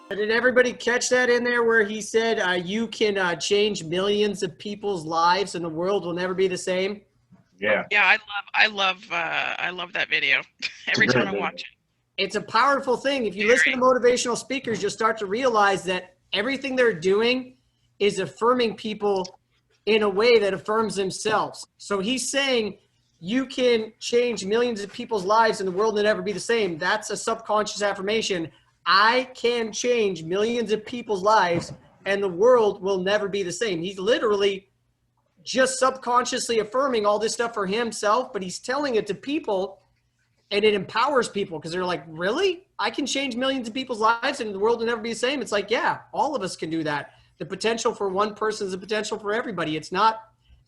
Did everybody catch that in there where he said you can change millions of people's lives and the world will never be the same? Yeah. Yeah, I love that video. Every time I watch it. It's a powerful thing. If you listen to motivational speakers, you'll start to realize that everything they're doing is affirming people in a way that affirms themselves. So he's saying you can change millions of people's lives and the world will never be the same. That's a subconscious affirmation. I can change millions of people's lives and the world will never be the same. He's literally just subconsciously affirming all this stuff for himself, but he's telling it to people and it empowers people because they're like, really? I can change millions of people's lives and the world will never be the same. It's like, yeah, all of us can do that. The potential for one person is the potential for everybody. It's not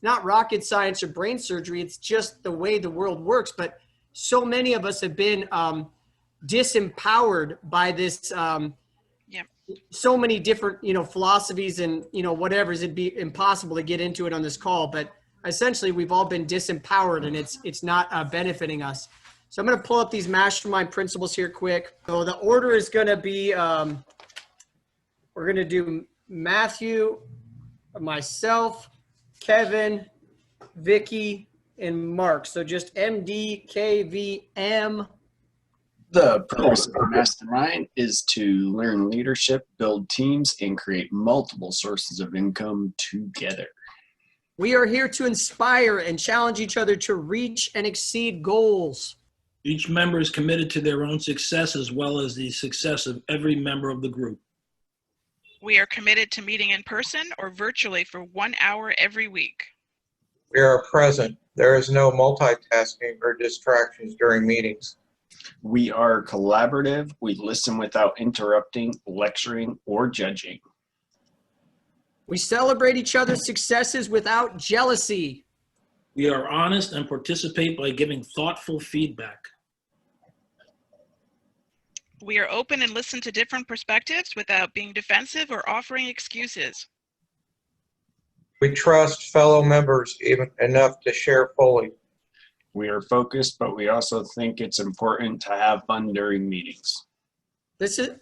rocket science or brain surgery. It's just the way the world works. But so many of us have been disempowered by this, so many different, philosophies and, whatever. It'd be impossible to get into it on this call, but essentially we've all been disempowered and it's not benefiting us. So I'm going to pull up these mastermind principles here quick. So the order is going to be, we're going to do Matthew, myself, Kevin, Vicky, and Mark. So just MD, KVM. The purpose of the Mastermind is to learn leadership, build teams, and create multiple sources of income together. We are here to inspire and challenge each other to reach and exceed goals. Each member is committed to their own success as well as the success of every member of the group. We are committed to meeting in person or virtually for 1 hour every week. We are present. There is no multitasking or distractions during meetings. We are collaborative. We listen without interrupting, lecturing, or judging. We celebrate each other's successes without jealousy. We are honest and participate by giving thoughtful feedback. We are open and listen to different perspectives without being defensive or offering excuses. We trust fellow members even enough to share fully. We are focused, but we also think it's important to have fun during meetings.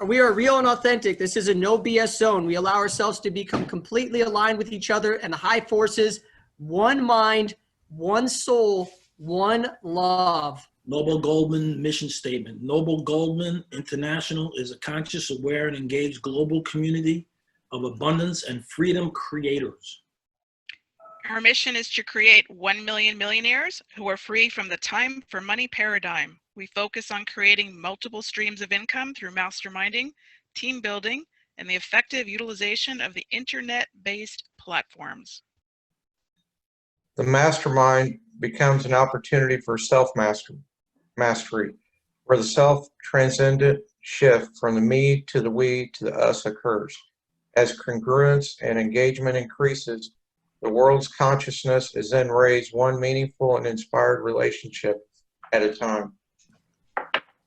We are real and authentic. This is a no BS zone. We allow ourselves to become completely aligned with each other and the high forces, one mind, one soul, one love. Noble Goldman mission statement. Noble Goldman International is a conscious, aware, and engaged global community of abundance and freedom creators. Our mission is to create 1 million millionaires who are free from the time for money paradigm. We focus on creating multiple streams of income through masterminding, team building, and the effective utilization of the internet-based platforms. The mastermind becomes an opportunity for self-mastery, where the self-transcendent shift from the me to the we to the us occurs. As congruence and engagement increases, the world's consciousness is then raised one meaningful and inspired relationship at a time.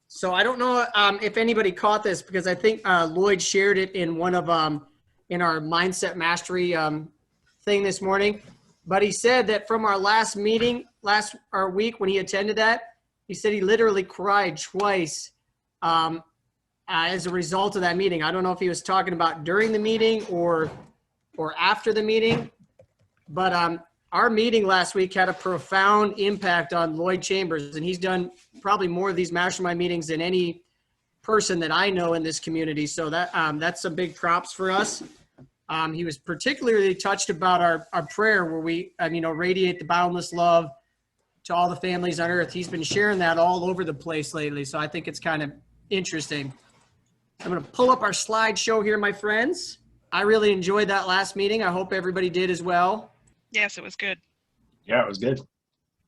So I don't know if anybody caught this because I think Lloyd shared it in one of in our mindset mastery thing this morning. But he said that from our last meeting, our week when he attended that, he said he literally cried twice as a result of that meeting. I don't know if he was talking about during the meeting or after the meeting, but our meeting last week had a profound impact on Lloyd Chambers, and he's done probably more of these mastermind meetings than any person that I know in this community. So that's some big props for us. He was particularly touched about our prayer where we, radiate the boundless love to all the families on earth. He's been sharing that all over the place lately. So I think it's kind of interesting. I'm going to pull up our slideshow here, my friends. I really enjoyed that last meeting. I hope everybody did as well. Yes, it was good. Yeah, it was good.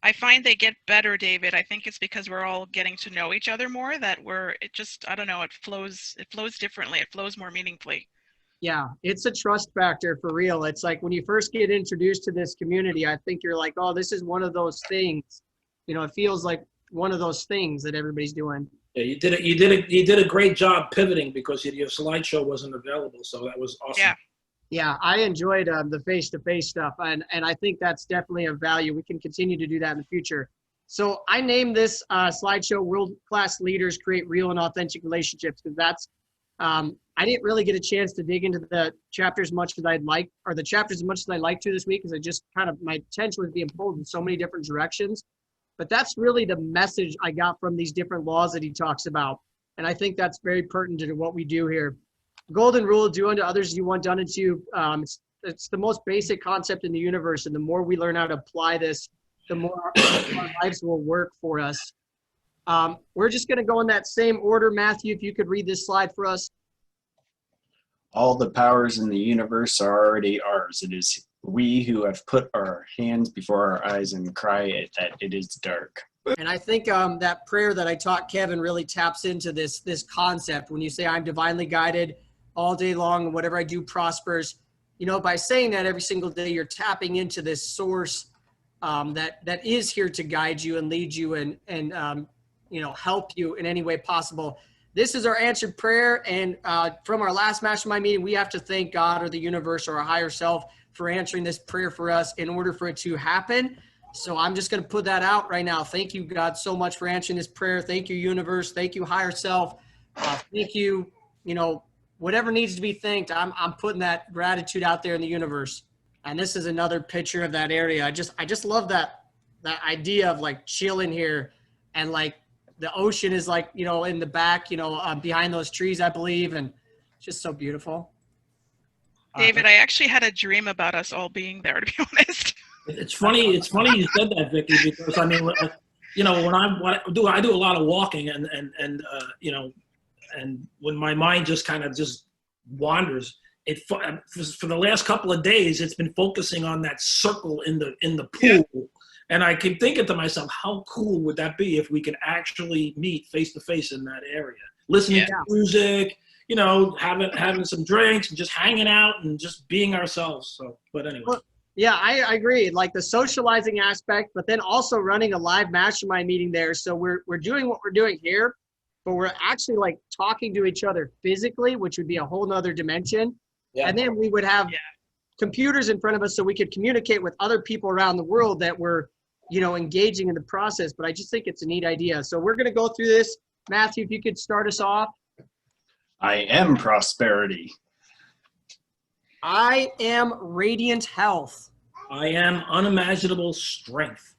I find they get better, David. I think it's because we're all getting to know each other more that it flows differently. It flows more meaningfully. Yeah, it's a trust factor for real. It's like when you first get introduced to this community, I think you're like, oh, this is one of those things. It feels like one of those things that everybody's doing. Yeah, you did a great job pivoting because your slideshow wasn't available. So that was awesome. Yeah, I enjoyed the face-to-face stuff, and I think that's definitely a value. We can continue to do that in the future. So I named this slideshow "World-Class Leaders Create Real and Authentic Relationships" because that's I didn't really get a chance to dig into the chapters as much as I'd like, or the chapters as much as I'd like to this week, because I just kind of, my attention was being pulled in so many different directions. But that's really the message I got from these different laws that he talks about. And I think that's very pertinent to what we do here. Golden rule, do unto others as you want done unto you. It's the most basic concept in the universe. And the more we learn how to apply this, the more our lives will work for us. We're just going to go in that same order. Matthew, if you could read this slide for us. All the powers in the universe are already ours. It is we who have put our hands before our eyes and cry that it is dark. And I think that prayer that I taught Kevin really taps into this concept. When you say I'm divinely guided all day long and whatever I do prospers, you know, by saying that every single day, you're tapping into this source that is here to guide you and lead you and you know, help you in any way possible. This is our answered prayer. And from our last Mastermind meeting, we have to thank God or the universe or our higher self for answering this prayer for us in order for it to happen. So I'm just going to put that out right now. Thank you, God, so much for answering this prayer. Thank you, universe. Thank you, higher self. Thank you, you know, whatever needs to be thanked. I'm putting that gratitude out there in the universe. And this is another picture of that area. I just love that idea of like chilling here, and like the ocean is like, you know, in the back, you know, behind those trees, I believe. And it's just so beautiful. David, I actually had a dream about us all being there, to be honest. It's funny. It's funny you said that, Vicky, because I mean, you know, when I do a lot of walking, and you know, and when my mind just kind of just wanders, for the last couple of days, it's been focusing on that circle in the pool. Yeah. And I keep thinking to myself, how cool would that be if we could actually meet face to face in that area, listening to music, you know, having some drinks and just hanging out and just being ourselves. So, but anyway. Well, yeah, I agree. Like the socializing aspect, but then also running a live mastermind meeting there. So we're doing what we're doing here, but we're actually like talking to each other physically, which would be a whole nother dimension. Yeah. And then we would have computers in front of us so we could communicate with other people around the world that were, you know, engaging in the process. But I just think it's a neat idea. So we're going to go through this. Matthew, if you could start us off. I am prosperity. I am radiant health. I am unimaginable strength.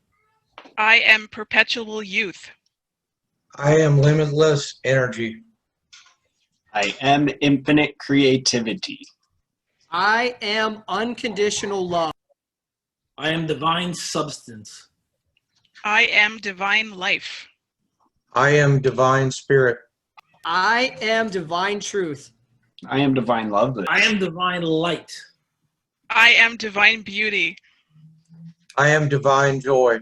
I am perpetual youth. I am limitless energy. I am infinite creativity. I am unconditional love. I am divine substance. I am divine life. I am divine spirit. I am divine truth. I am divine love. I am divine light. I am divine beauty. I am divine joy.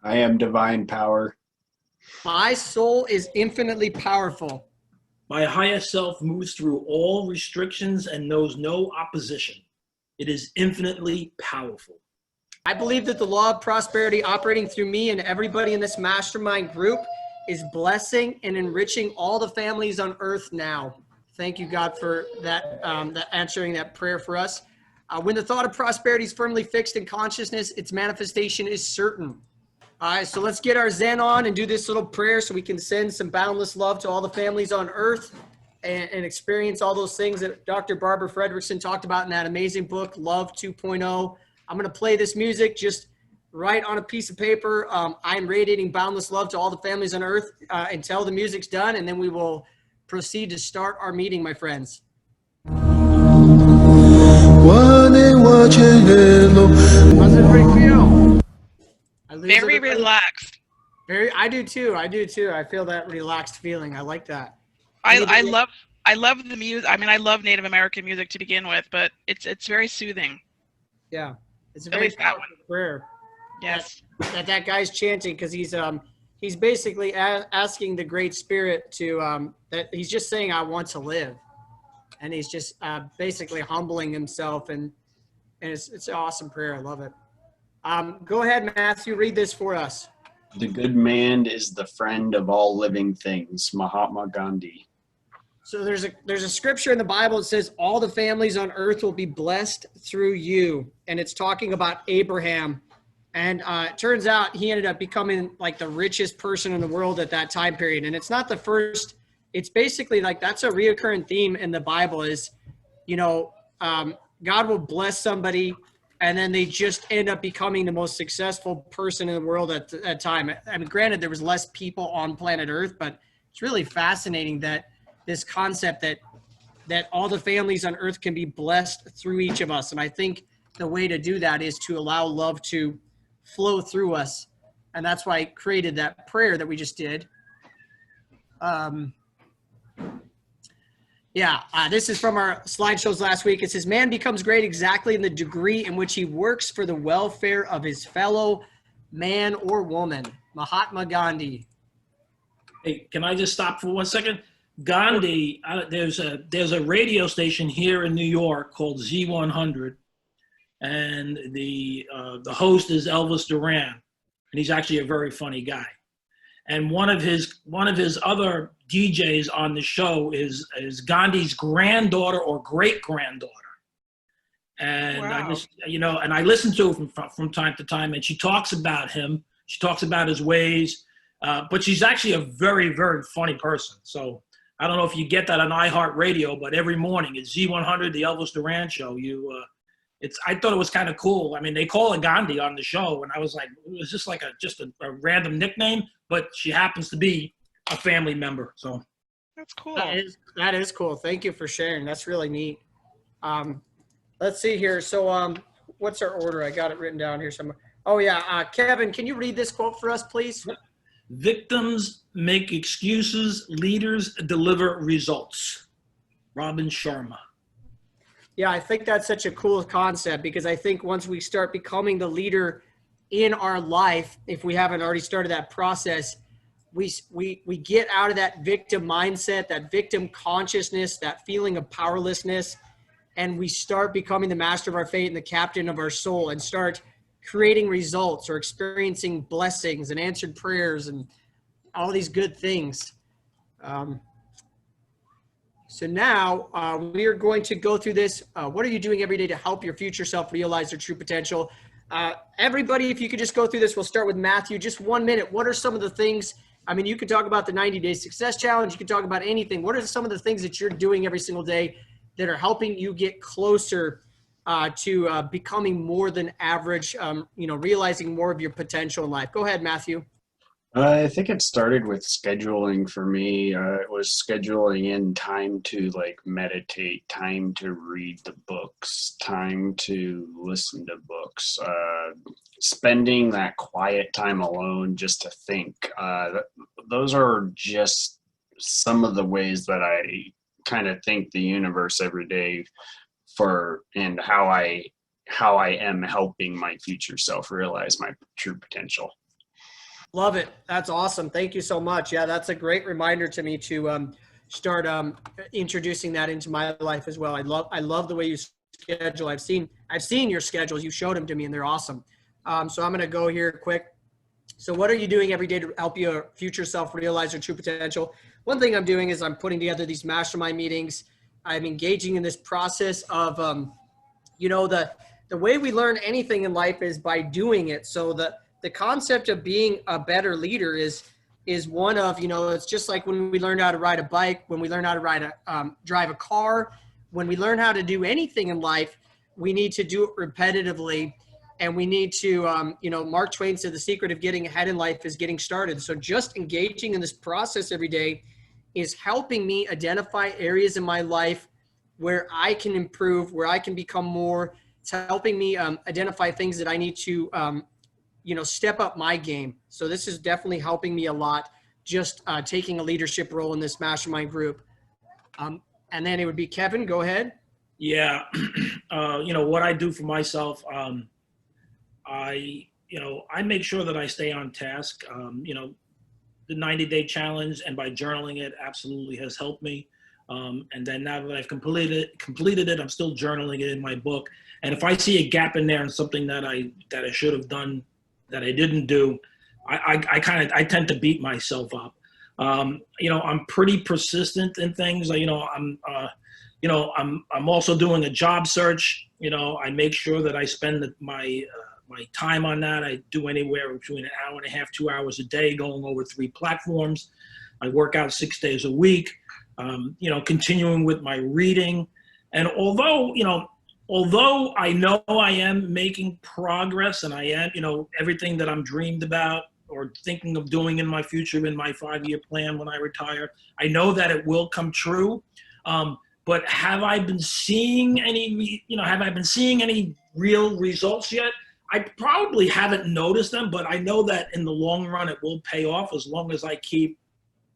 I am divine power. My soul is infinitely powerful. My higher self moves through all restrictions and knows no opposition. It is infinitely powerful. I believe that the law of prosperity operating through me and everybody in this mastermind group is blessing and enriching all the families on earth now. Thank you, God, for that, answering that prayer for us. When the thought of prosperity is firmly fixed in consciousness, its manifestation is certain. All right, so let's get our Zen on and do this little prayer so we can send some boundless love to all the families on earth and experience all those things that Dr. Barbara Fredrickson talked about in that amazing book, Love 2.0. I'm going to play this music, just write on a piece of paper, I'm radiating boundless love to all the families on earth until the music's done, and then we will proceed to start our meeting, my friends. How's everybody feel? Very relaxed. I do too. I feel that relaxed feeling. I like that. I love the music. I mean, I love Native American music to begin with, but it's very soothing. Yeah, it's a very powerful prayer. Yes. That guy's chanting because he's basically asking the Great Spirit to that he's just saying I want to live, and he's just basically humbling himself, and it's an awesome prayer. I love it. Go ahead, Matthew, read this for us. The good man is the friend of all living things. Mahatma Gandhi. So there's a scripture in the Bible that says all the families on earth will be blessed through you, and it's talking about Abraham. And it turns out he ended up becoming like the richest person in the world at that time period. And it's not the first it's basically like that's a reoccurring theme in the Bible is, God will bless somebody and then they just end up becoming the most successful person in the world at that time. I mean, granted, there was less people on planet Earth, but it's really fascinating that this concept that all the families on Earth can be blessed through each of us. And I think the way to do that is to allow love to flow through us. And that's why I created that prayer that we just did. This is from our slideshows last week. It says, man becomes great exactly in the degree in which he works for the welfare of his fellow man or woman. Mahatma Gandhi. Hey, can I just stop for 1 second? Gandhi, there's a radio station here in New York called Z100, and the host is Elvis Duran, and he's actually a very funny guy. And one of his other DJs on the show is Gandhi's granddaughter or great granddaughter. And wow. I just, and I listen to her from time to time, and she talks about him. She talks about his ways, but she's actually a very, very funny person. So I don't know if you get that on iHeartRadio, but every morning it's Z100, the Elvis Duran show. I thought it was kind of cool. I mean, they call it Gandhi on the show, and I was like, it was just like a random nickname, but she happens to be a family member. So That's cool. That is cool. Thank you for sharing. That's really neat. Let's see here. So what's our order? I got it written down here somewhere. Oh yeah, Kevin, can you read this quote for us, please? Victims make excuses, leaders deliver results. Robin Sharma. Yeah, I think that's such a cool concept because I think once we start becoming the leader in our life, if we haven't already started that process, we get out of that victim mindset, that victim consciousness, that feeling of powerlessness, and we start becoming the master of our fate and the captain of our soul and start creating results or experiencing blessings and answered prayers and all these good things. So now we are going to go through this. What are you doing every day to help your future self realize their true potential? Everybody, if you could just go through this, we'll start with Matthew. Just 1 minute. What are some of the things? I mean, you could talk about the 90-day success challenge. You could talk about anything. What are some of the things that you're doing every single day that are helping you get closer to becoming more than average, realizing more of your potential in life? Go ahead, Matthew. I think it started with scheduling for me. It was scheduling in time to meditate, time to read the books, time to listen to books, spending that quiet time alone just to think. Those are just some of the ways that I kind of thank the universe every day for, and how I am helping my future self realize my true potential. Love it. That's awesome. Thank you so much. Yeah, that's a great reminder to me to start introducing that into my life as well. I love the way you schedule. I've seen your schedules. You showed them to me, and they're awesome. So I'm going to go here quick. So what are you doing every day to help your future self realize your true potential? One thing I'm doing is I'm putting together these mastermind meetings. I'm engaging in this process of, the way we learn anything in life is by doing it. So the concept of being a better leader is one of, it's just like when we learn how to ride a bike, when we learn how to drive a car, when we learn how to do anything in life, we need to do it repetitively. And we need to, Mark Twain said the secret of getting ahead in life is getting started. So just engaging in this process every day is helping me identify areas in my life where I can improve, where I can become more. It's helping me identify things that I need to, step up my game. So this is definitely helping me a lot, just taking a leadership role in this mastermind group. And then it would be Kevin, go ahead. Yeah. What I do for myself, I make sure that I stay on task. The 90-day challenge, and by journaling it, absolutely has helped me. And then now that I've completed it, I'm still journaling it in my book. And if I see a gap in there and something that I should have done that I didn't do, I tend to beat myself up. I'm pretty persistent in things. I'm also doing a job search. I make sure that I spend my time on that. I do anywhere between an hour and a half, 2 hours a day, going over 3 platforms. I work out 6 days a week. you know, continuing with my reading. And although I know I am making progress and I am, you know, everything that I'm dreamed about or thinking of doing in my future, in my 5-year plan when I retire, I know that it will come true. But have I been seeing any, you know, have I been seeing any real results yet? I probably haven't noticed them, but I know that in the long run, it will pay off as long as I keep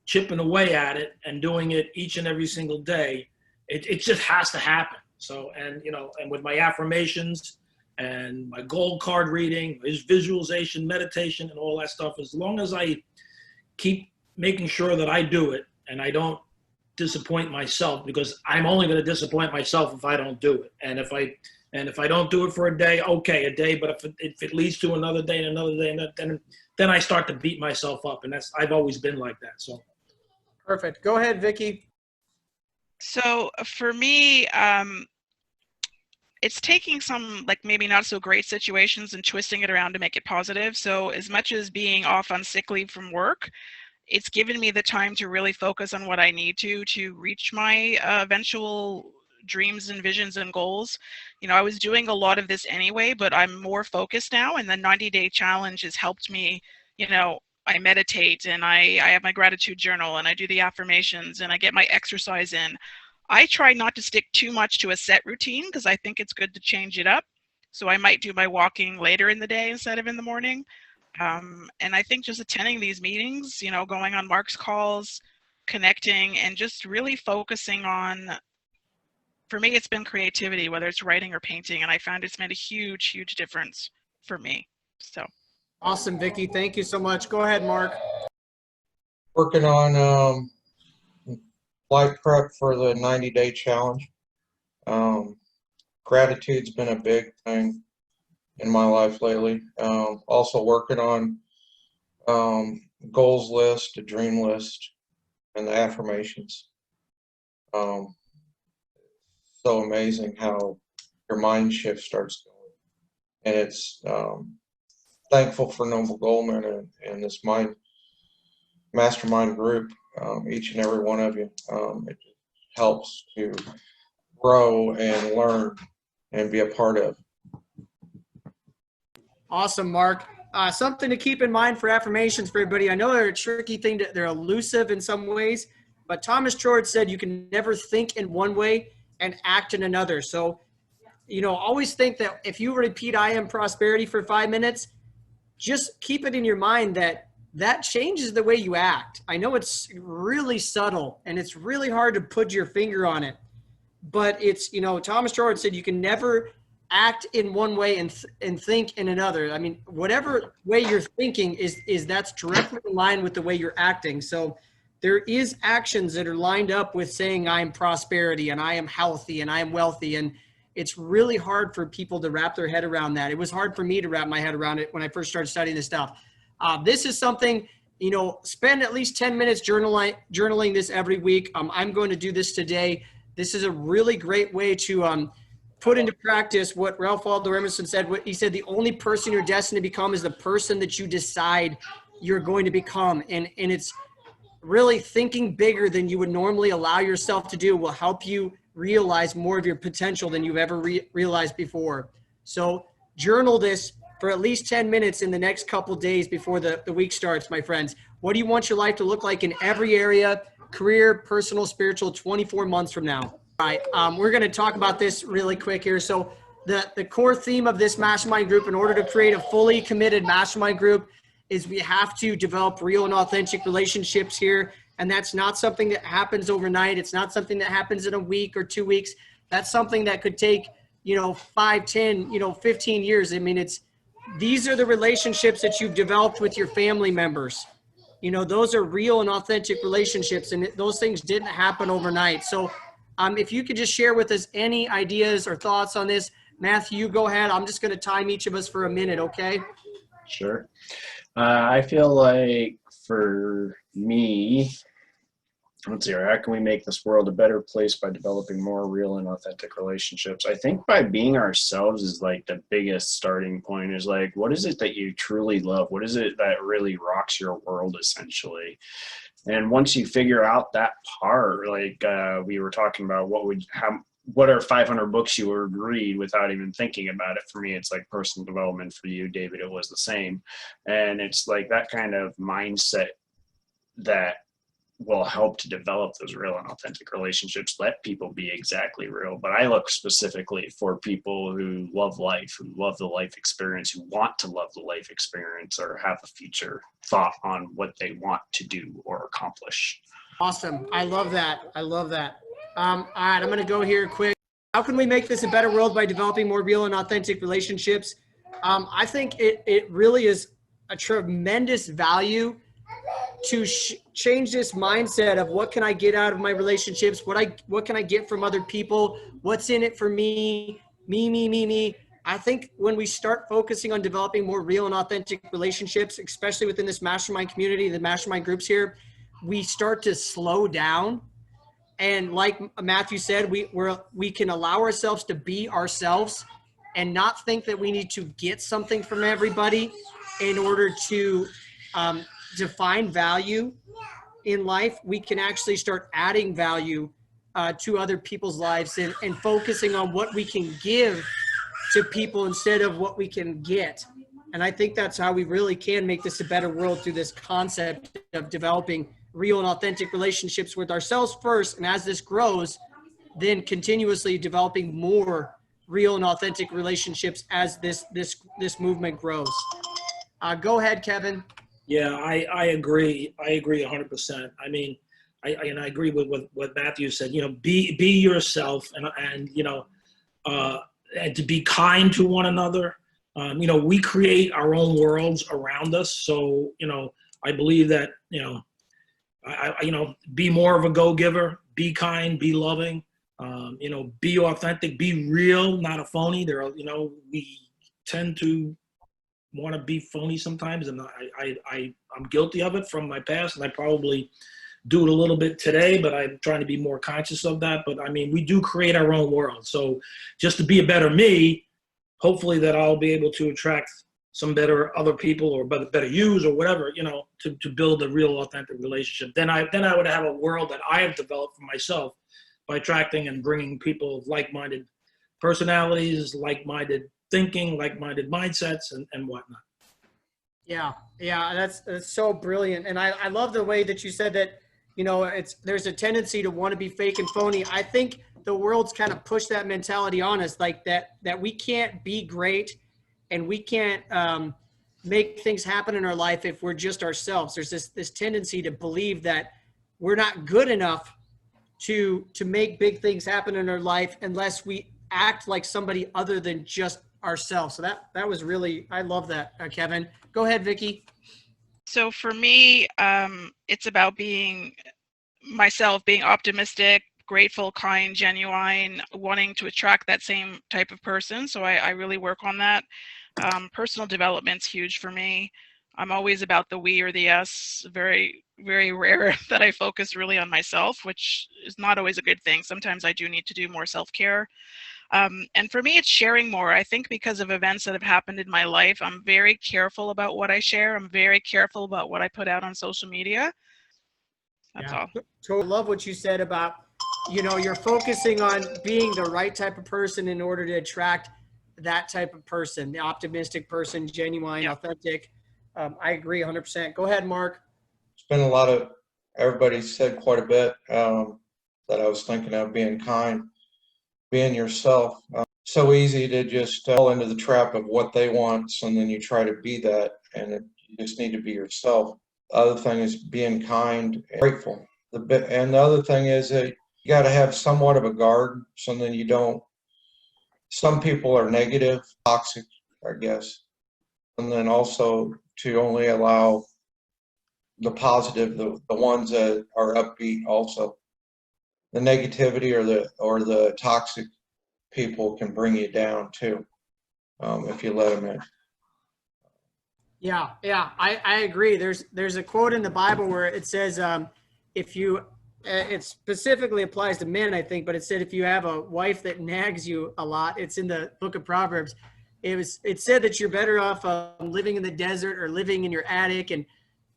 chipping away at it and doing it each and every single day. It just has to happen. So, and, you know, and with my affirmations and my gold card reading, visualization, meditation, and all that stuff, as long as I keep making sure that I do it and I don't disappoint myself, because I'm only going to disappoint myself if I don't do it. And if I don't do it for a day, okay, a day, but if it leads to another day and another day, and then I start to beat myself up. And I've always been like that. So. Perfect. Go ahead, Vicky. So for me, it's taking some like maybe not so great situations and twisting it around to make it positive. So as much as being off on sick leave from work, it's given me the time to really focus on what I need to reach my eventual dreams and visions and goals. You know, I was doing a lot of this anyway, but I'm more focused now, and the 90-day challenge has helped me. You know, I meditate and I have my gratitude journal and I do the affirmations and I get my exercise in. I try not to stick too much to a set routine because I think it's good to change it up. So I might do my walking later in the day instead of in the morning. And I think just attending these meetings, you know, going on Mark's calls, connecting, and just really focusing on, for me, it's been creativity, whether it's writing or painting. And I found it's made a huge, huge difference for me. So. Awesome, Vicky. Thank you so much. Go ahead, Mark. Working on flight prep for the 90-day challenge. Gratitude's been a big thing in my life lately. Also working on goals list, a dream list, and the affirmations. So amazing how your mind shift starts going. And it's thankful for Noble Goldman and this mastermind group, each and every one of you. It helps to grow and learn and be a part of. Awesome, Mark. Something to keep in mind for affirmations for everybody. I know they're a tricky thing. They're elusive in some ways, but Thomas George said you can never think in one way and act in another. So, you know, always think that if you repeat I am prosperity for 5 minutes, just keep it in your mind that changes the way you act. I know it's really subtle and it's really hard to put your finger on it, but it's, you know, Thomas George said you can never act in one way and think in another. I mean, whatever way you're thinking is that's directly in line with the way you're acting. So there is actions that are lined up with saying I am prosperity and I am healthy and I am wealthy. And it's really hard for people to wrap their head around that. It was hard for me to wrap my head around it when I first started studying this stuff. This is something, you know, spend at least 10 minutes journaling this every week. I'm going to do this today. This is a really great way to put into practice what Ralph Waldo Emerson said. He said, the only person you're destined to become is the person that you decide you're going to become. And it's really thinking bigger than you would normally allow yourself to do will help you realize more of your potential than you've ever realized before. So journal this for at least 10 minutes in the next couple days before the week starts, my friends. What do you want your life to look like in every area, career, personal, spiritual, 24 months from now? All right, we're going to talk about this really quick here. So the core theme of this mastermind group, in order to create a fully committed mastermind group, is we have to develop real and authentic relationships here. And that's not something that happens overnight. It's not something that happens in a week or 2 weeks. That's something that could take, 5, 10, 15 years. I mean, these are the relationships that you've developed with your family members. Those are real and authentic relationships, and those things didn't happen overnight. So if you could just share with us any ideas or thoughts on this. Matthew, you go ahead. I'm just going to time each of us for a minute, okay? Sure. I feel like for me, let's see, how can we make this world a better place by developing more real and authentic relationships? I think by being ourselves is like the biggest starting point. Is like, what is it that you truly love? What is it that really rocks your world, essentially? And once you figure out that part, like we were talking about, what are 500 books you would read without even thinking about it? For me, it's like personal development. For you, David, it was the same. And it's like that kind of mindset that will help to develop those real and authentic relationships. Let people be exactly real. But I look specifically for people who love life, who love the life experience, who want to love the life experience, or have a future thought on what they want to do or accomplish. Awesome. I love that. I love that. All right, I'm going to go here quick. How can we make this a better world by developing more real and authentic relationships? I think it really is a tremendous value to change this mindset of what can I get out of my relationships? What can I get from other people? What's in it for me? Me. I think when we start focusing on developing more real and authentic relationships, especially within this mastermind community, the mastermind groups here, we start to slow down. And like Matthew said, we can allow ourselves to be ourselves and not think that we need to get something from everybody in order to define value in life. We can actually start adding value to other people's lives and focusing on what we can give to people instead of what we can get. And I think that's how we really can make this a better world, through this concept of developing real and authentic relationships with ourselves first. And as this grows, then continuously developing more real and authentic relationships as this movement grows. Go ahead, Kevin. Yeah, I agree. I agree 100%. I mean, I agree with what Matthew said. You know, be yourself, and you know, and to be kind to one another. You know, we create our own worlds around us. So, you know, I believe that, you know, you know, be more of a go-giver, be kind, be loving, you know, be authentic, be real, not a phony. There are, you know, we tend to want to be phony sometimes, and I'm guilty of it from my past, and I probably do it a little bit today, but I'm trying to be more conscious of that. But I mean, we do create our own world. So just to be a better me, hopefully that I'll be able to attract some better other people, or better yous, or whatever, you know, to build a real authentic relationship. Then I would have a world that I have developed for myself by attracting and bringing people of like-minded personalities, like-minded thinking, like-minded mindsets, and whatnot. Yeah, that's so brilliant. And I love the way that you said that, you know, there's a tendency to want to be fake and phony. I think the world's kind of pushed that mentality on us, like that we can't be great and we can't make things happen in our life if we're just ourselves. There's this tendency to believe that we're not good enough to make big things happen in our life unless we act like somebody other than just ourselves. So that was really, I love that, Kevin. Go ahead, Vicky. So for me, it's about being myself, being optimistic, grateful, kind, genuine, wanting to attract that same type of person. So I really work on that. Personal development's huge for me. I'm always about the we or the us. Very, very rare that I focus really on myself, which is not always a good thing. Sometimes I do need to do more self-care. And for me, it's sharing more. I think because of events that have happened in my life, I'm very careful about what I share. I'm very careful about what I put out on social media. That's all. So I love what you said about, you know, you're focusing on being the right type of person in order to attract that type of person, the optimistic person, genuine, authentic. I agree 100%. Go ahead, Mark. It's been a lot of, everybody said quite a bit that I was thinking of. Being kind, being yourself. So easy to just fall into the trap of what they want, and then you try to be that, and you just need to be yourself. The other thing is being kind and grateful. And the other thing is that you got to have somewhat of a guard, so then you don't, some people are negative, toxic, I guess. And then also to only allow the positive, the ones that are upbeat also. The negativity or the toxic people can bring you down too, if you let them in. Yeah, I agree. There's a quote in the Bible where it says, if you it specifically applies to men, I think, but it said if you have a wife that nags you a lot, it's in the book of Proverbs. It said that you're better off living in the desert or living in your attic. And,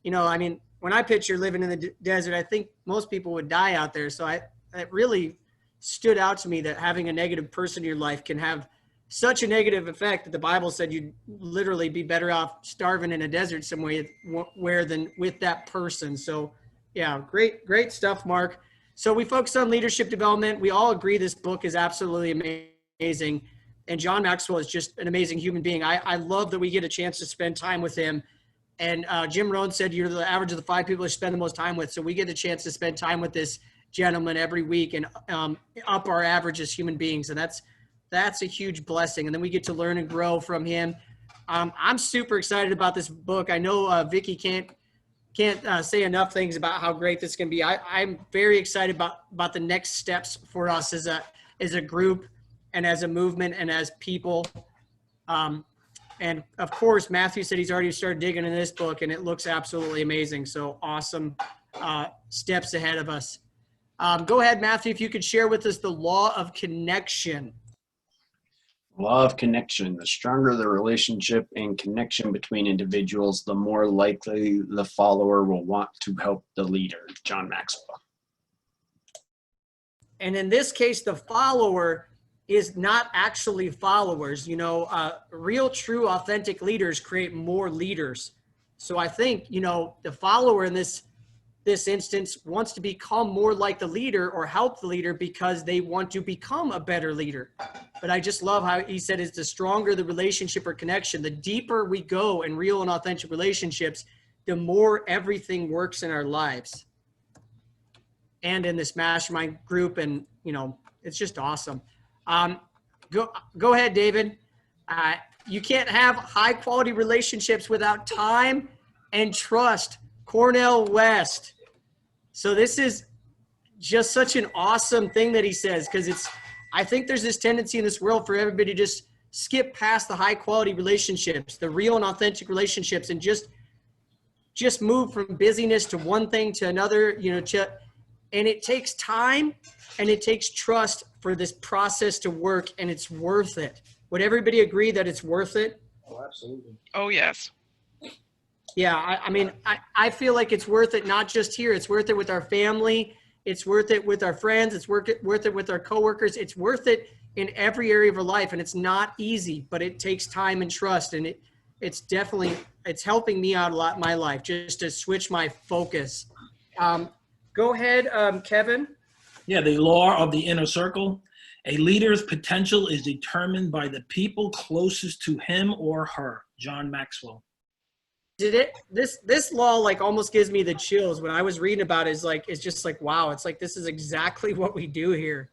you know, I mean, when I picture living in the desert, I think most people would die out there. So it really stood out to me that having a negative person in your life can have such a negative effect that the Bible said you'd literally be better off starving in a desert somewhere than with that person. So yeah, great stuff, Mark. So we focus on leadership development. We all agree this book is absolutely amazing. And John Maxwell is just an amazing human being. I love that we get a chance to spend time with him. And Jim Rohn said you're the average of the 5 people I spend the most time with. So we get a chance to spend time with this gentleman every week and up our average as human beings. And that's a huge blessing. And then we get to learn and grow from him. I'm super excited about this book. I know Vicky can't say enough things about how great this can be. I'm very excited about the next steps for us as a group and as a movement and as people. And of course, Matthew said he's already started digging in this book and it looks absolutely amazing. So awesome steps ahead of us. Go ahead, Matthew, if you could share with us the law of connection. Law of connection. The stronger the relationship and connection between individuals, the more likely the follower will want to help the leader. John Maxwell. And in this case, the follower is not actually followers. You know, real, true, authentic leaders create more leaders. So I think, you know, the follower in this instance wants to become more like the leader or help the leader because they want to become a better leader. But I just love how he said it's the stronger the relationship or connection, the deeper we go in real and authentic relationships, the more everything works in our lives. And in this mastermind group, and, you know, it's just awesome. Go ahead, David. You can't have high quality relationships without time and trust. Cornell West. So this is just such an awesome thing that he says, because I think there's this tendency in this world for everybody to just skip past the high quality relationships, the real and authentic relationships, and just move from busyness to one thing to another, you know, and it takes time and it takes trust for this process to work, and it's worth it. Would everybody agree that it's worth it? Oh, absolutely. Oh, yes. Yeah, I mean, I feel like it's worth it, not just here. It's worth it with our family. It's worth it with our friends. It's worth it with our coworkers. It's worth it in every area of our life. And it's not easy, but it takes time and trust. And it's helping me out a lot in my life just to switch my focus. Go ahead, Kevin. Yeah, the law of the inner circle. A leader's potential is determined by the people closest to him or her. John Maxwell. This law like almost gives me the chills when I was reading about it. It's just like, wow, it's like, this is exactly what we do here.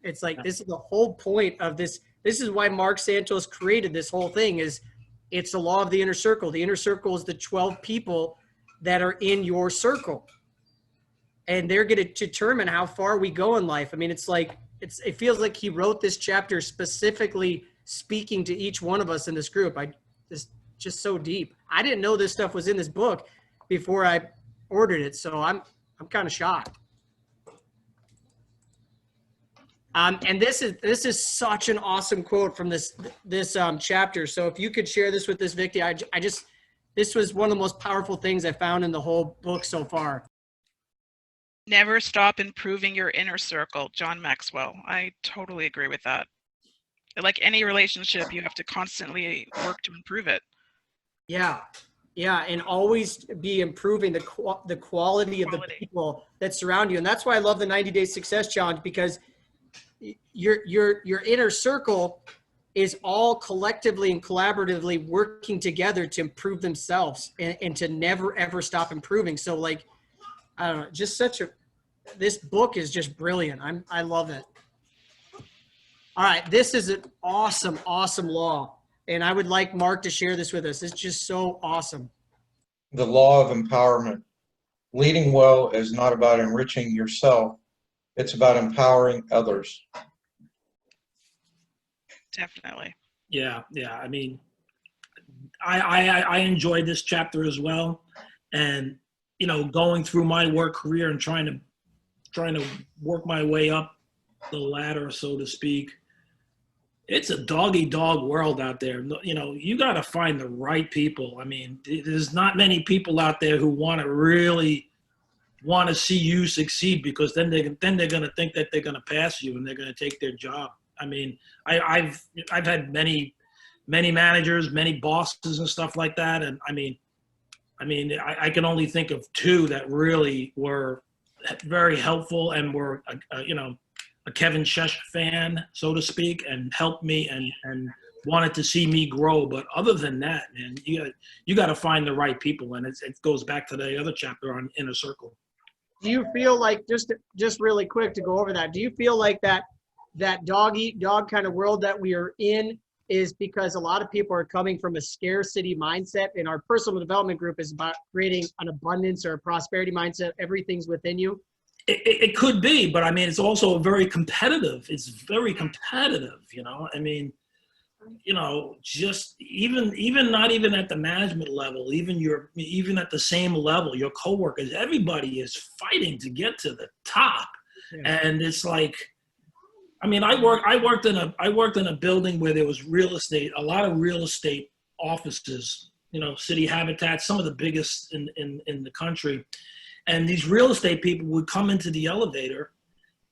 It's like, this is the whole point of this. This is why Mark Santos created this whole thing. It's the law of the inner circle. The inner circle is the 12 people that are in your circle, and they're going to determine how far we go in life. I mean, it feels like he wrote this chapter specifically speaking to each one of us in this group. Just so deep. I didn't know this stuff was in this book before I ordered it, so I'm kind of shocked. And this is such an awesome quote from this chapter. So if you could share this with this, Vicky, this was one of the most powerful things I found in the whole book so far. Never stop improving your inner circle, John Maxwell. I totally agree with that. Like any relationship, you have to constantly work to improve it. Yeah, and always be improving the quality of the people that surround you. And that's why I love the 90-day success challenge, because your inner circle is all collectively and collaboratively working together to improve themselves and to never, ever stop improving. So like, I don't know, just this book is just brilliant. I love it. All right. This is an awesome, awesome law. And I would like Mark to share this with us. It's just so awesome. The law of empowerment. Leading well is not about enriching yourself. It's about empowering others. Definitely. Yeah. I mean, I enjoyed this chapter as well. And, you know, going through my work career and trying to trying to work my way up the ladder, so to speak. It's a dog-eat-dog world out there. You know, you got to find the right people. I mean, there's not many people out there who really want to see you succeed, because then they're going to think that they're going to pass you and they're going to take their job. I mean, I've had many managers, many bosses and stuff like that. And I can only think of two that really were very helpful and were, a Kevin Shesh fan, so to speak, and helped me and wanted to see me grow. But other than that, man, you got to find the right people. And it goes back to the other chapter on inner circle. Do you feel like, just really quick to go over that, do you feel like that dog eat dog kind of world that we are in is because a lot of people are coming from a scarcity mindset, and our personal development group is about creating an abundance or a prosperity mindset? Everything's within you. It could be, but I mean, it's also very competitive. It's very competitive, you know. I mean, you know, just even not even at the management level, even at the same level, your coworkers, everybody is fighting to get to the top. Yeah. And it's like, I mean, I worked in a building where there was real estate, a lot of real estate offices, you know, city habitats, some of the biggest in the country. And these real estate people would come into the elevator,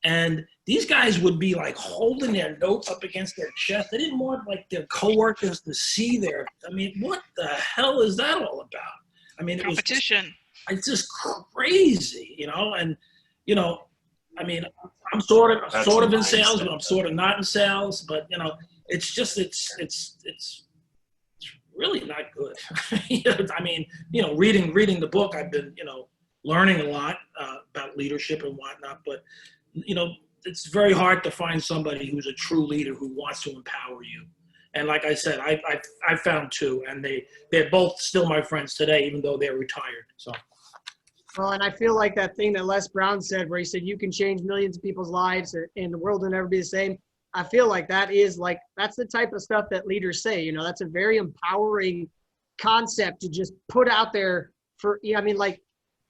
and these guys would be like holding their notes up against their chest. They didn't want like their coworkers to see their, I mean, what the hell is that all about? I mean, competition. It's just crazy, you know? And, you know, I mean, I'm sort of in sales, but I'm sort of not in sales, but you know, it's just, it's really not good. I mean, you know, reading the book, I've been, you know, learning a lot about leadership and whatnot, but you know, it's very hard to find somebody who's a true leader who wants to empower you. And like I said, I found two, and they're both still my friends today, even though they're retired. So. Well, and I feel like that thing that Les Brown said, where he said you can change millions of people's lives and the world will never be the same. I feel like that's the type of stuff that leaders say. You know, that's a very empowering concept to just put out there for. I mean, like,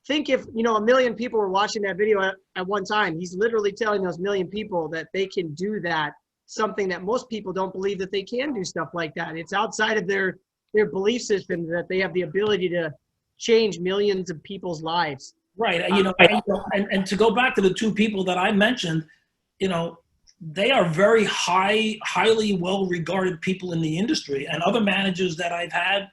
think if, you know, 1 million people were watching that video at one time. He's literally telling those 1 million people that they can do that, something that most people don't believe that they can do stuff like that. It's outside of their belief system that they have the ability to change millions of people's lives. Right. You know, and to go back to the two people that I mentioned, you know, they are very highly well-regarded people in the industry, and other managers that I've had,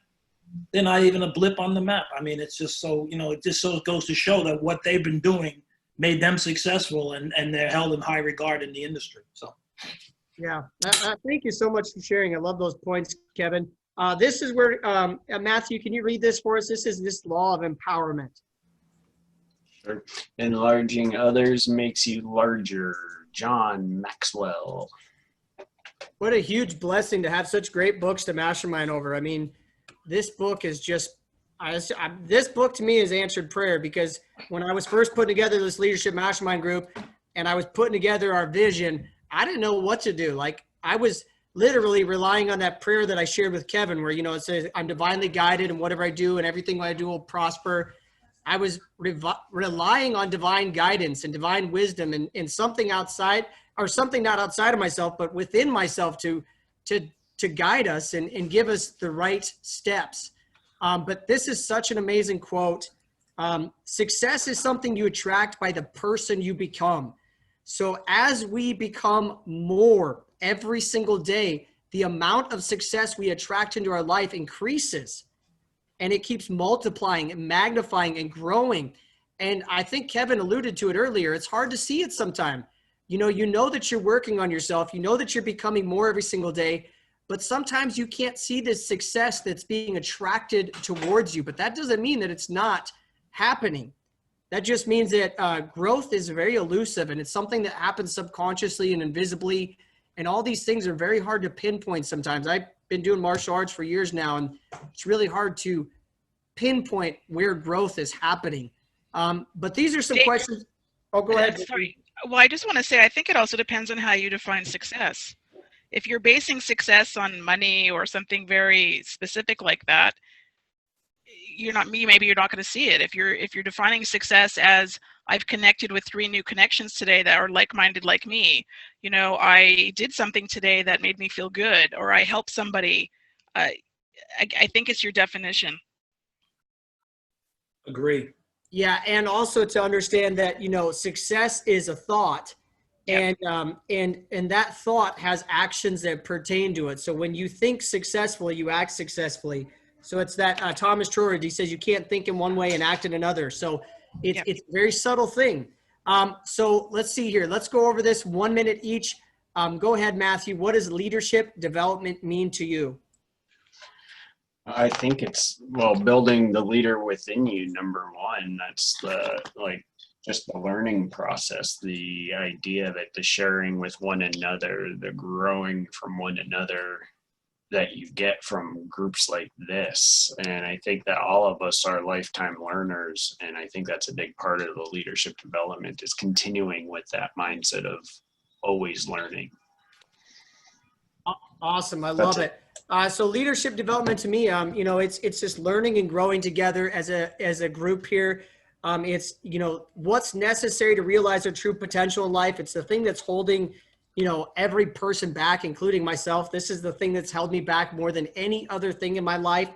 they're not even a blip on the map. I mean, it's just so, you know, it just so goes to show that what they've been doing made them successful, and they're held in high regard in the industry. So, yeah, thank you so much for sharing. I love those points, Kevin. This is where, Matthew, can you read this for us? This is this law of empowerment. Sure. Enlarging others makes you larger. John Maxwell. What a huge blessing to have such great books to mastermind over. I mean, this book is just, this book to me is answered prayer, because when I was first putting together this leadership mastermind group and I was putting together our vision, I didn't know what to do. Like, I was literally relying on that prayer that I shared with Kevin, where, you know, it says, I'm divinely guided and whatever I do and everything I do will prosper. I was relying on divine guidance and divine wisdom and something outside, or something not outside of myself, but within myself to guide us and give us the right steps. But this is such an amazing quote. Success is something you attract by the person you become. So as we become more every single day, the amount of success we attract into our life increases, and it keeps multiplying and magnifying and growing. And I think Kevin alluded to it earlier. It's hard to see it sometimes. You know that you're working on yourself. You know that you're becoming more every single day, but sometimes you can't see this success that's being attracted towards you. But that doesn't mean that it's not happening. That just means that growth is very elusive, and it's something that happens subconsciously and invisibly. And all these things are very hard to pinpoint sometimes. I've been doing martial arts for years now, and it's really hard to pinpoint where growth is happening. But these are some questions. Oh, go ahead. Sorry. Well, I just want to say, I think it also depends on how you define success. If you're basing success on money or something very specific like that, maybe you're not going to see it. If you're defining success as I've connected with 3 new connections today that are like-minded like me, I did something today that made me feel good, or I helped somebody, I think it's your definition. Agree. Yeah, and also to understand that success is a thought, Yep. and that thought has actions that pertain to it. So when you think successfully, you act successfully. So it's that Thomas Troward, he says you can't think in one way and act in another. So it's Yep. it's a very subtle thing. So let's see here. Let's go over this 1 minute each. Go ahead, Matthew. What does leadership development mean to you? I think it's, well, building the leader within you, number one. That's just the learning process, the idea that the sharing with one another, the growing from one another that you get from groups like this. And I think that all of us are lifetime learners. And I think that's a big part of the leadership development, is continuing with that mindset of always learning. Awesome. I love it. So leadership development to me, it's just learning and growing together as a group here. It's, what's necessary to realize their true potential in life. It's the thing that's holding, every person back, including myself. This is the thing that's held me back more than any other thing in my life,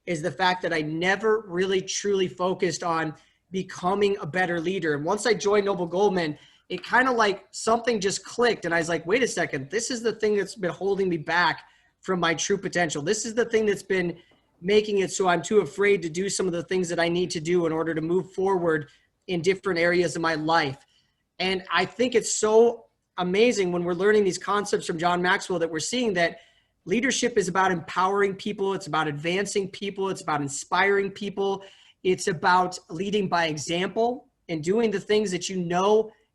is the fact that I never really truly focused on becoming a better leader. And once I joined Noble Goldman, it kind of like something just clicked. And I was like, wait a second, this is the thing that's been holding me back from my true potential. This is the thing that's been making it so I'm too afraid to do some of the things that I need to do in order to move forward in different areas of my life. And I think it's so amazing when we're learning these concepts from John Maxwell that we're seeing that leadership is about empowering people. It's about advancing people. It's about inspiring people. It's about leading by example and doing the things that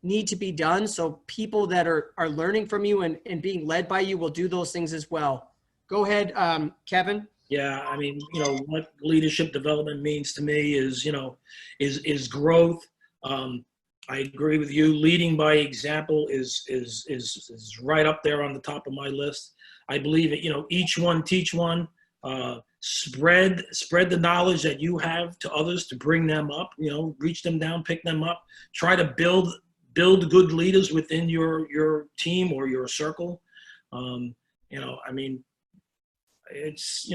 need to be done. So people that are learning from you and being led by you will do those things as well. Go ahead, Kevin. Yeah, I mean, what leadership development means to me is, is growth. I agree with you. Leading by example is right up there on the top of my list. I believe that, each one teach one. Spread the knowledge that you have to others to bring them up. Reach them down, pick them up. Try to build good leaders within your team or your circle. I mean, it's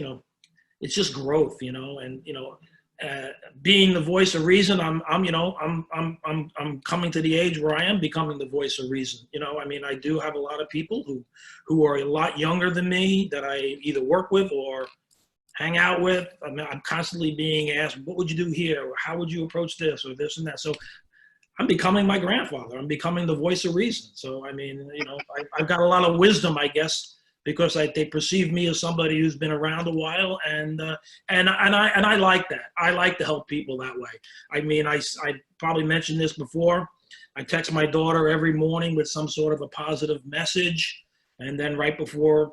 just growth, and being the voice of reason. I'm coming to the age where I am becoming the voice of reason. I mean, I do have a lot of people who are a lot younger than me that I either work with or hang out with. I mean, I'm constantly being asked, what would you do here? Or how would you approach this or this and that? So I'm becoming my grandfather. I'm becoming the voice of reason. So, I mean, I've got a lot of wisdom, I guess, because they perceive me as somebody who's been around a while, and I like that. I like to help people that way. I mean, I probably mentioned this before. I text my daughter every morning with some sort of a positive message, and then right before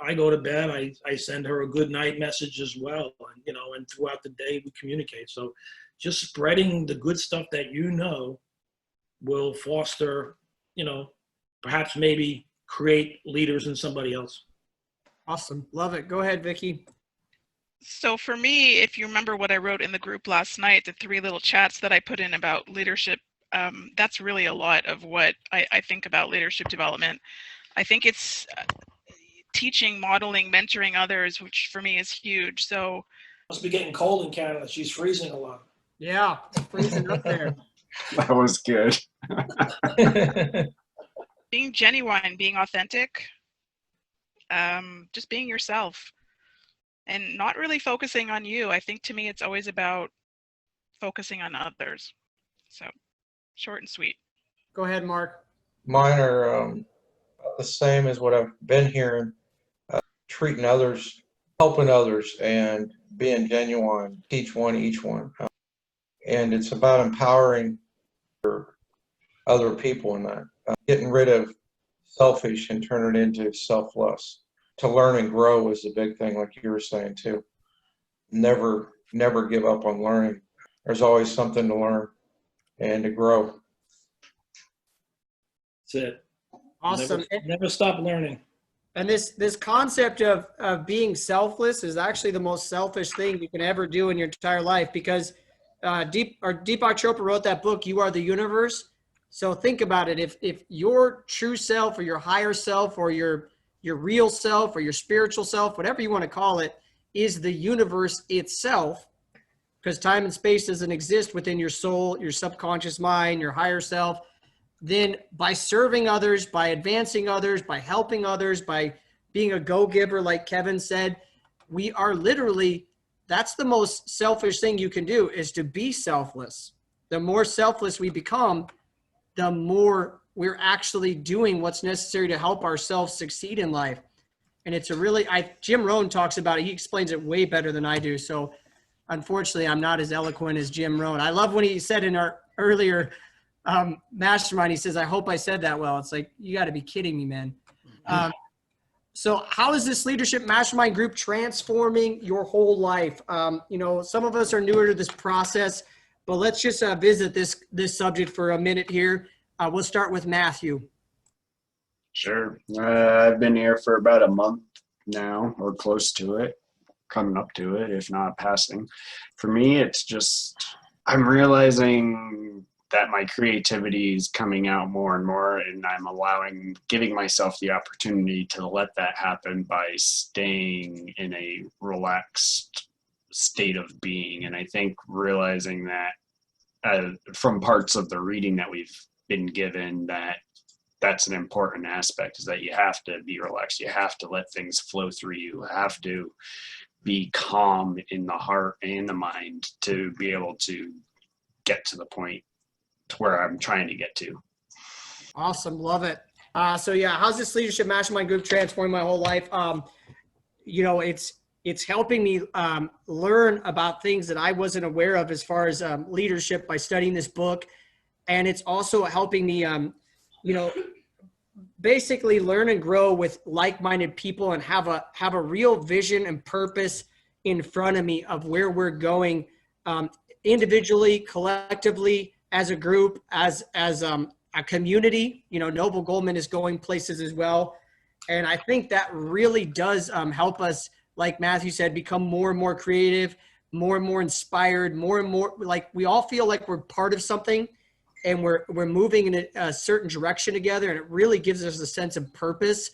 I go to bed, I send her a good night message as well. And, and throughout the day we communicate. So just spreading the good stuff that will foster, perhaps maybe create leaders in somebody else. Awesome. Love it. Go ahead, Vicki. So for me, if you remember what I wrote in the group last night, the 3 little chats that I put in about leadership, that's really a lot of what I think about leadership development. I think it's teaching, modeling, mentoring others, which for me is huge. So must be getting cold in Canada. She's freezing a lot. Yeah, it's freezing up there. That was good. Being genuine, being authentic, just being yourself and not really focusing on you. I think to me, it's always about focusing on others. So short and sweet. Go ahead, Mark. Mine are the same as what I've been hearing, treating others, helping others, and being genuine, teach one, each one. And it's about empowering other people in that, getting rid of selfish and turn it into selfless. To learn and grow is a big thing, like you were saying too. Never give up on learning. There's always something to learn and to grow. That's it. Awesome. Never stop learning. And this concept of being selfless is actually the most selfish thing you can ever do in your entire life, because Deepak Chopra wrote that book, You Are the Universe. So think about it. If your true self or your higher self or your real self or your spiritual self, whatever you want to call it, is the universe itself, because time and space doesn't exist within your soul, your subconscious mind, your higher self, then by serving others, by advancing others, by helping others, by being a go-giver, like Kevin said, we are literally, that's the most selfish thing you can do, is to be selfless. The more selfless we become, the more we're actually doing what's necessary to help ourselves succeed in life. And it's a really, Jim Rohn talks about it. He explains it way better than I do. So unfortunately, I'm not as eloquent as Jim Rohn. I love when he said in our earlier Mastermind, he says, I hope I said that well. It's like, you got to be kidding me, man. So how is this leadership mastermind group transforming your whole life? Some of us are newer to this process, but let's just visit this subject for a minute here. We'll start with Matthew. Sure. I've been here for about a month now, or close to it, coming up to it, if not passing. For me, it's just, I'm realizing that my creativity is coming out more and more, and I'm giving myself the opportunity to let that happen by staying in a relaxed state of being. And I think realizing that from parts of the reading that we've been given, that's an important aspect, is that you have to be relaxed. You have to let things flow through you. You have to be calm in the heart and the mind to be able to get to the point to where I'm trying to get to. Awesome. Love it. So yeah, how's this leadership mastermind group transforming my whole life? It's helping me learn about things that I wasn't aware of as far as leadership by studying this book. And it's also helping me, basically learn and grow with like-minded people and have a real vision and purpose in front of me of where we're going, individually, collectively, as a group, as a community. Noble Goldman is going places as well. And I think that really does help us, like Matthew said, become more and more creative, more and more inspired, more and more like we all feel like we're part of something, and we're moving in a certain direction together. And it really gives us a sense of purpose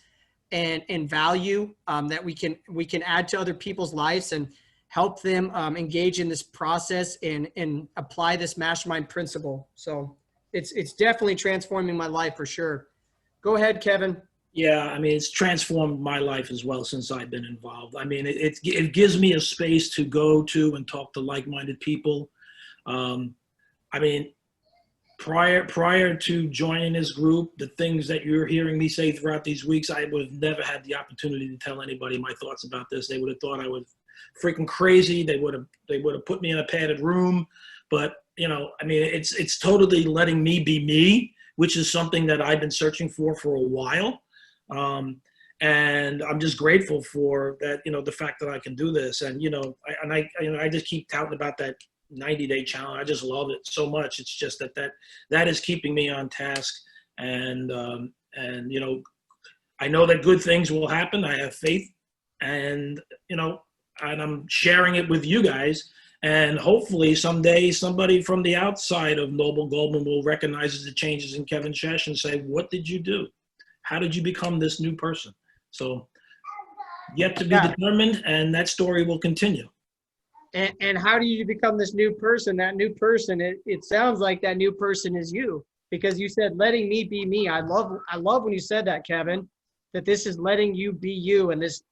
and value that we can add to other people's lives and help them engage in this process and apply this mastermind principle. So it's definitely transforming my life for sure. Go ahead, Kevin. Yeah, I mean, it's transformed my life as well since I've been involved. I mean, it gives me a space to go to and talk to like-minded people. Prior to joining this group, the things that you're hearing me say throughout these weeks, I would have never had the opportunity to tell anybody my thoughts about this. They would have thought I was freaking crazy. They would have put me in a padded room. But it's totally letting me be me, which is something that I've been searching for a while. And I'm just grateful for that, the fact that I can do this. And, I just keep touting about that 90-day challenge. I just love it so much. It's just that is keeping me on task. And I know that good things will happen. I have faith, and I'm sharing it with you guys. And hopefully someday somebody from the outside of Noble Goldman will recognize the changes in Kevin Shesh and say, what did you do? How did you become this new person? So yet to be determined, and that story will continue. And how do you become this new person? That new person, it sounds like that new person is you, because you said letting me be me. I love when you said that, Kevin, that this is letting you be you, and this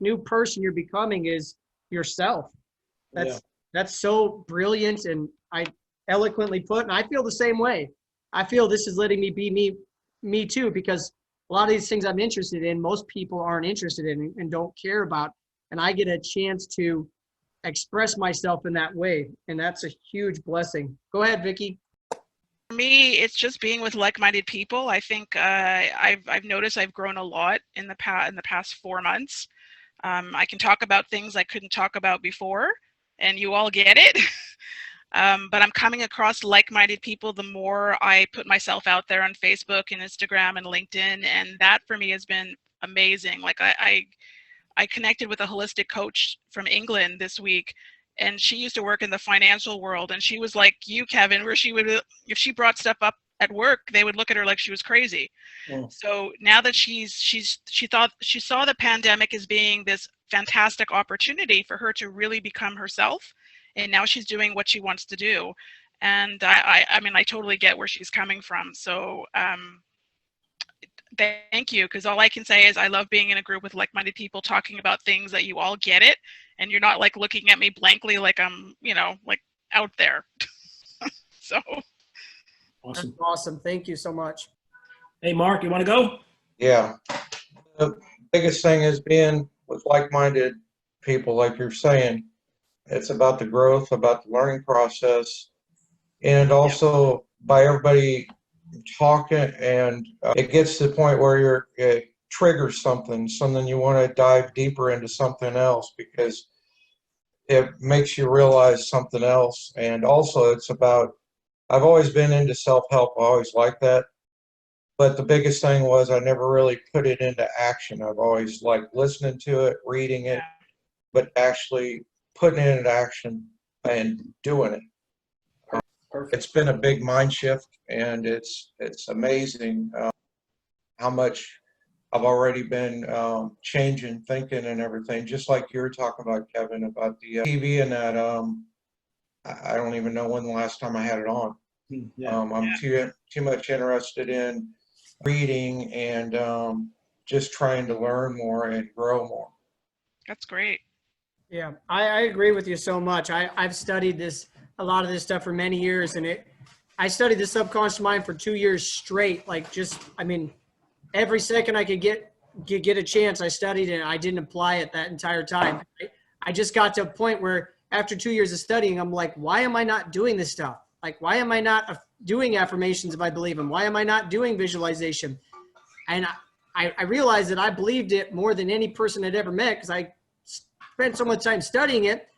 new person you're becoming is yourself. That's so brilliant, and I eloquently put, and I feel the same way. I feel this is letting me be me too, because a lot of these things I'm interested in, most people aren't interested in and don't care about, and I get a chance to express myself in that way, and that's a huge blessing. Go ahead, Vicky. For me, it's just being with like-minded people. I think I've noticed I've grown a lot in the past 4 months. I can talk about things I couldn't talk about before, and you all get it. But I'm coming across like-minded people the more I put myself out there on Facebook and Instagram and LinkedIn, and that for me has been amazing. Like I connected with a holistic coach from England this week, and she used to work in the financial world, and she was like you, Kevin, where she would, if she brought stuff up at work, they would look at her like she was crazy. So now that she saw the pandemic as being this fantastic opportunity for her to really become herself, and now she's doing what she wants to do. And I mean, I totally get where she's coming from. So thank you, because all I can say is I love being in a group with like-minded people talking about things that you all get it, and you're not like looking at me blankly like I'm, you know, like out there. So Awesome. That's awesome. Thank you so much. Hey, Mark, you want to go? Yeah. The biggest thing is being with like-minded people, like you're saying. It's about the growth, about the learning process, and also by everybody talking, and it gets to the point where it triggers something you want to dive deeper into something else, because it makes you realize something else. And also it's about, I've always been into self-help. I always liked that. But the biggest thing was I never really put it into action. I've always liked listening to it, reading it, but actually putting it into action and doing it. Perfect. It's been a big mind shift, and it's amazing how much I've already been changing, thinking, and everything. Just like you were talking about, Kevin, about the TV and that. I don't even know when the last time I had it on. I'm too much interested in reading and just trying to learn more and grow more. that's great. Yeah, I agree with you so much. I've studied a lot of this stuff for many years, and I studied the subconscious mind for 2 years straight. Like every second I could get a chance, I studied it, and I didn't apply it that entire time. I just got to a point where after 2 years of studying, I'm like, why am I not doing this stuff? Like, why am I not doing affirmations if I believe them? Why am I not doing visualization? And I realized that I believed it more than any person I'd ever met, because I spent so much time studying it,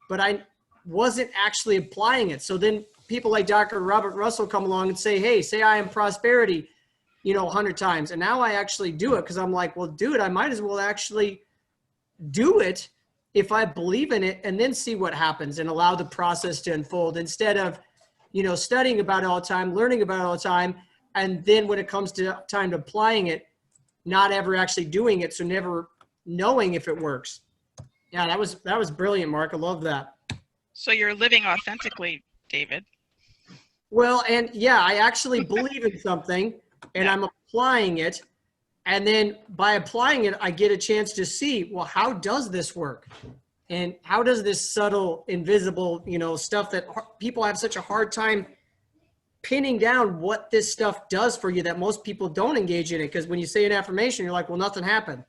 but I wasn't actually applying it. So then people like Dr. Robert Russell come along and say, hey, say I am prosperity, 100 times. And now I actually do it, because I'm like, well, dude, I might as well actually do it if I believe in it, and then see what happens and allow the process to unfold, instead of, studying about it all the time, learning about it all the time. And then when it comes to time to applying it, not ever actually doing it. So never knowing if it works. Yeah, that was brilliant, Mark. I love that. So you're living authentically, David. Well, and yeah, I actually believe in something, and I'm applying it. And then by applying it, I get a chance to see, well, how does this work? And how does this subtle, invisible, stuff that people have such a hard time pinning down what this stuff does for you, that most people don't engage in it? Because when you say an affirmation, you're like, well, nothing happened.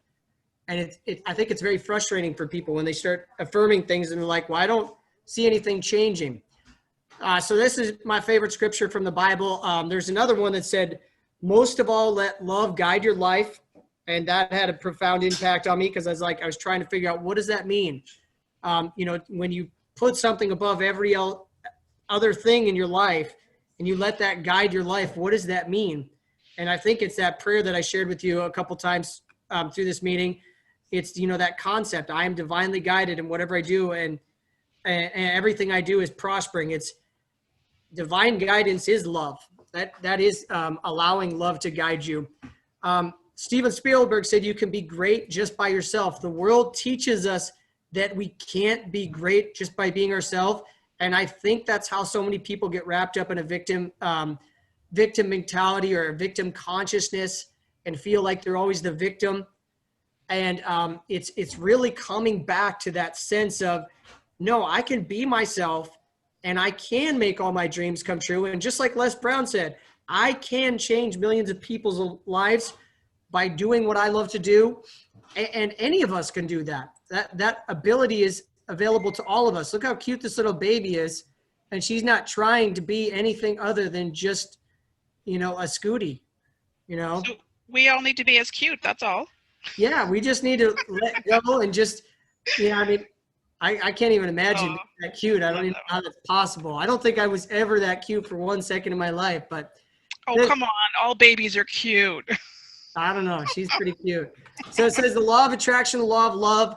And I think it's very frustrating for people when they start affirming things and they're like, well, I don't see anything changing. So this is my favorite scripture from the Bible. There's another one that said, most of all, let love guide your life. And that had a profound impact on me, because I was trying to figure out, what does that mean? When you put something above every other thing in your life and you let that guide your life, what does that mean? And I think it's that prayer that I shared with you a couple times through this meeting. It's, that concept, I am divinely guided in whatever I do, and everything I do is prospering. It's divine guidance is love. That is allowing love to guide you. Steven Spielberg said, you can be great just by yourself. The world teaches us that we can't be great just by being ourselves. And I think that's how so many people get wrapped up in a victim mentality or a victim consciousness, and feel like they're always the victim. And it's really coming back to that sense of, no, I can be myself, and I can make all my dreams come true. And just like Les Brown said, I can change millions of people's lives by doing what I love to do. And any of us can do that. That ability is available to all of us. Look how cute this little baby is. And she's not trying to be anything other than just, a Scooty, So we all need to be as cute. That's all. Yeah, we just need to let go and just, I can't even imagine being that cute. I don't even know how that's possible. I don't think I was ever that cute for 1 second in my life, but. Oh, come on. All babies are cute. I don't know. She's pretty cute. So it says the law of attraction, the law of love.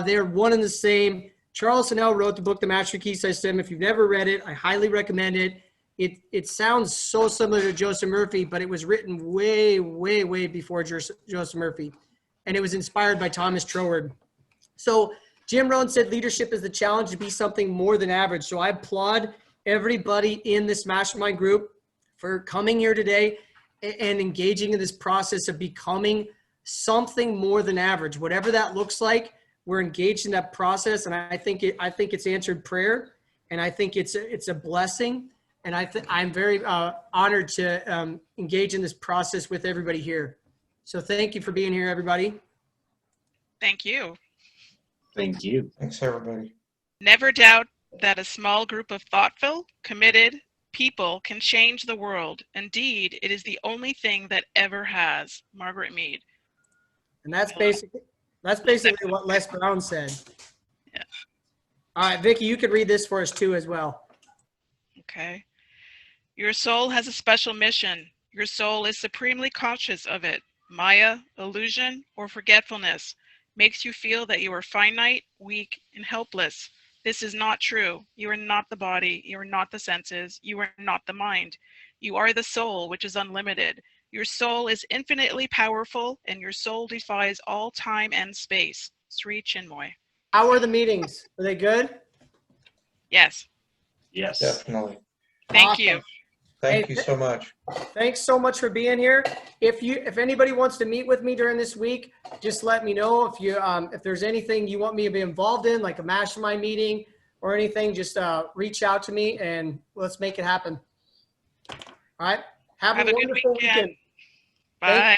They're one and the same. Charles Snell wrote the book, The Master Key System. If you've never read it, I highly recommend it. It sounds so similar to Joseph Murphy, but it was written way, way, way before Joseph Murphy. And it was inspired by Thomas Troward. So Jim Rohn said leadership is the challenge to be something more than average. So I applaud everybody in this mastermind group for coming here today and engaging in this process of becoming something more than average. Whatever that looks like, we're engaged in that process. And I think it's answered prayer. And I think it's a blessing. And I'm very honored to engage in this process with everybody here. So thank you for being here, everybody. Thank you. Thank you. Thanks, everybody. Never doubt that a small group of thoughtful, committed people can change the world. Indeed, it is the only thing that ever has. Margaret Mead. And that's basically what Les Brown said. Yeah. All right, Vicki, you could read this for us too as well. Okay. Your soul has a special mission. Your soul is supremely conscious of it. Maya, illusion, or forgetfulness makes you feel that you are finite, weak, and helpless. This is not true. You are not the body. You are not the senses. You are not the mind. You are the soul, which is unlimited. Your soul is infinitely powerful, and your soul defies all time and space. Sri Chinmoy. How were the meetings? Were they good? Yes. Yes. Definitely. Thank Awesome. you. Thank you so much. Thanks so much for being here. If anybody wants to meet with me during this week, just let me know. If there's anything you want me to be involved in, like a mastermind meeting or anything, just reach out to me and let's make it happen. All right. Have a good wonderful weekend. Bye.